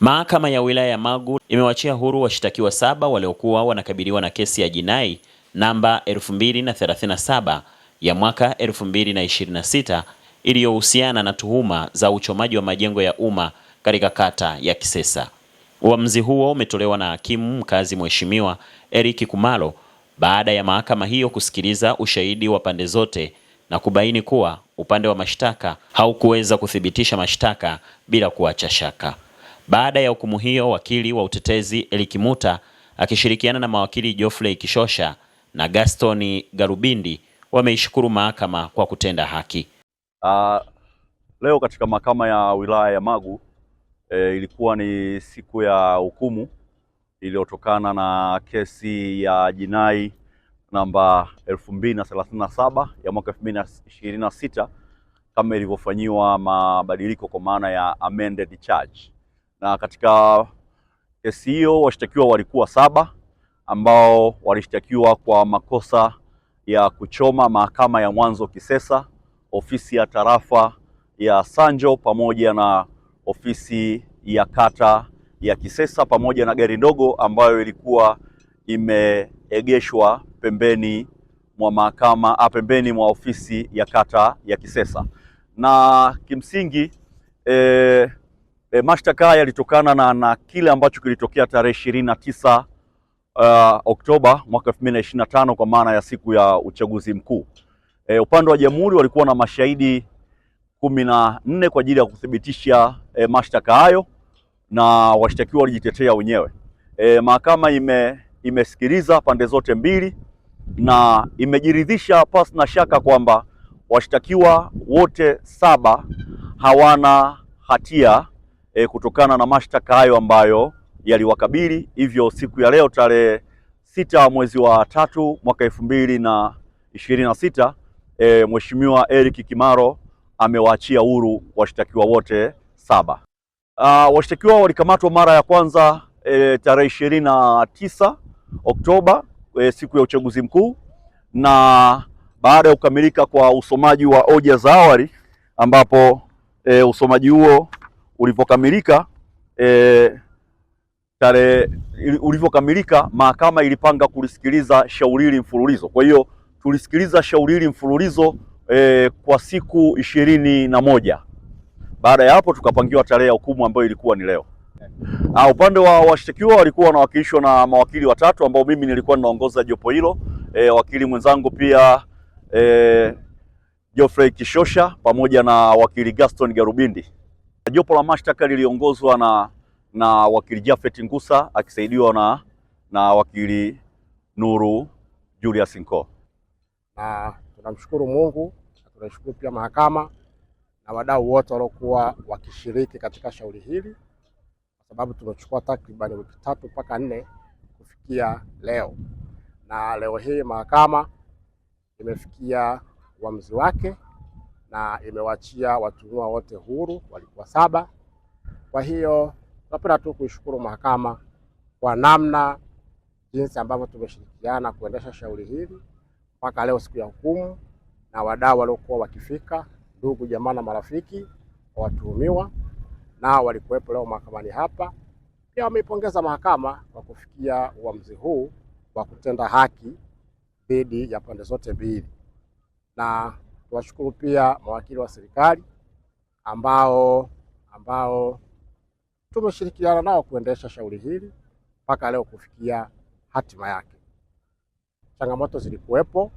Mahakama ya wilaya ya Magu imewachia huru washtakiwa 7 waliokuwa wanakabiliwa na kesi ya jinai namba 2037 ya mwaka 2026 iliyohusiana na tuhuma za uchomaji wa majengo ya umma katika kata ya Kisesa. Uamuzi huo umetolewa na hakimu mkazi Mheshimiwa Eric Kumalo baada ya mahakama hiyo kusikiliza ushahidi wa pande zote na kubaini kuwa upande wa mashtaka haukuweza kuthibitisha mashtaka bila kuacha shaka. Baada ya hukumu hiyo, wakili wa utetezi Eric Muta akishirikiana na mawakili Geoffrey Kishosha na Gaston Garubindi wameishukuru mahakama kwa kutenda haki. Leo katika mahakama ya wilaya ya Magu ilikuwa ni siku ya hukumu iliyotokana na kesi ya jinai namba 2037 ya mwaka 2026 kama ilivyofanyiwa mabadiliko kwa maana ya amended charge. Na katika kesi hiyo washtakiwa walikuwa 7 ambao walishtakiwa kwa makosa ya kuchoma mahakama ya mwanzo Kisesa, ofisi ya tarafa ya Sanjo pamoja na ofisi ya kata ya Kisesa pamoja na gari ndogo ambayo ilikuwa imeegeshwa pembeni mwa mahakama, pembeni mwa ofisi ya kata ya Kisesa. Na kimsingi mashtaka yalitokana na kile ambacho kilitokea tarehe 29 Oktoba mwaka 2025 kwa maana ya siku ya uchaguzi mkuu. Upande wa jamhuri walikuwa na mashahidi 14 kwa ajili ya kuthibitisha mashtaka hayo na washtakiwa walijitetea wenyewe. Mahakama imesikiliza pande zote mbili na imejiridhisha pasi na shaka kwamba washtakiwa wote 7 hawana hatia kutokana na mashtaka hayo ambayo yaliwakabili. Hivyo siku ya leo tarehe 6 mwezi wa 3 mwaka 2026 Mheshimiwa Eric Kimaro amewaachia huru washtakiwa wote 7. Washtakiwa walikamatwa mara ya kwanza tarehe 29 Oktoba siku ya uchaguzi mkuu, na baada ya kukamilika kwa usomaji wa hoja za awali ambapo usomaji huo ulivyokamilika mahakama ilipanga kulisikiliza shauri hili mfululizo. Kwa hiyo tulisikiliza shauri hili mfululizo kwa siku 21. Baada ya hapo tukapangiwa tarehe ya hukumu ambayo ilikuwa ni leo. Upande wa washtakiwa walikuwa wanawakilishwa na mawakili watatu ambao mimi nilikuwa ninaongoza jopo hilo. Wakili mwenzangu pia Geoffrey Kishosha pamoja na wakili Gaston Garubindi. Jopo la mashtaka liliongozwa na wakili Jafet Ngusa akisaidiwa na wakili Nuru Julius Nko. Na tunamshukuru Mungu na tunashukuru pia mahakama na wadau wote waliokuwa wakishiriki katika shauri hili, kwa sababu tumechukua takriban wiki 3 mpaka 4 kufikia leo. Na leo hii mahakama imefikia uamuzi wake na imewaachia watuhumiwa wote huru, walikuwa 7. Kwa hiyo tunapenda tu kuishukuru mahakama kwa namna jinsi ambavyo tumeshirikiana kuendesha shauri hili mpaka leo siku ya hukumu, na wadau waliokuwa wakifika, ndugu jamaa na marafiki wa watuhumiwa na walikuwepo leo mahakamani hapa. Pia wameipongeza mahakama kwa kufikia uamuzi huu wa kutenda haki dhidi ya pande zote mbili. Na tuwashukuru pia mawakili wa serikali ambao tumeshirikiana nao kuendesha shauri hili mpaka leo kufikia hatima yake. Changamoto zilikuwepo,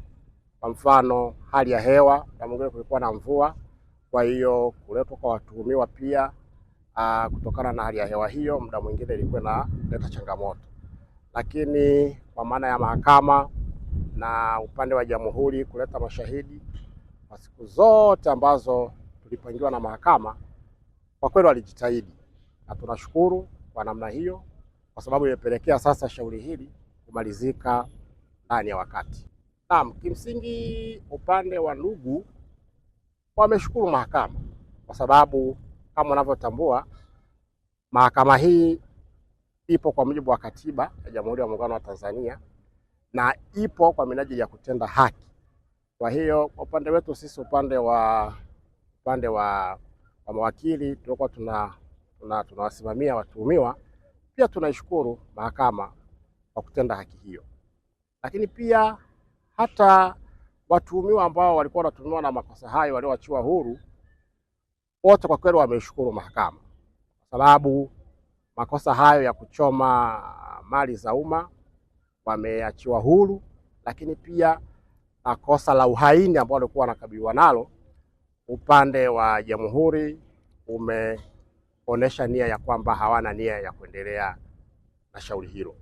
kwa mfano hali ya hewa, na mwingine kulikuwa na mvua, kwa hiyo kuletwa kwa watuhumiwa pia kutokana na hali ya hewa hiyo muda mwingine ilikuwa inaleta changamoto. Lakini kwa maana ya mahakama na upande wa jamhuri kuleta mashahidi kwa siku zote ambazo tulipangiwa na mahakama, kwa kweli walijitahidi na tunashukuru kwa namna hiyo, kwa sababu imepelekea sasa shauri hili kumalizika ndani ya wakati. Naam, kimsingi upande wa ndugu wameshukuru mahakama kwa sababu kama unavyotambua mahakama hii ipo kwa mujibu wa katiba ya Jamhuri ya Muungano wa Tanzania na ipo kwa minajili ya kutenda haki. Kwa hiyo kwa upande wetu sisi, upande wa mawakili tulikuwa tunawasimamia watuhumiwa, pia tunaishukuru mahakama kwa kutenda haki hiyo. Lakini pia hata watuhumiwa ambao walikuwa wanatuhumiwa na makosa hayo walioachiwa huru, wote kwa kweli wameishukuru mahakama, kwa sababu makosa hayo ya kuchoma mali za umma wameachiwa huru, lakini pia na kosa la uhaini ambao walikuwa wanakabiliwa nalo, upande wa jamhuri umeonesha nia ya kwamba hawana nia ya kuendelea na shauri hilo.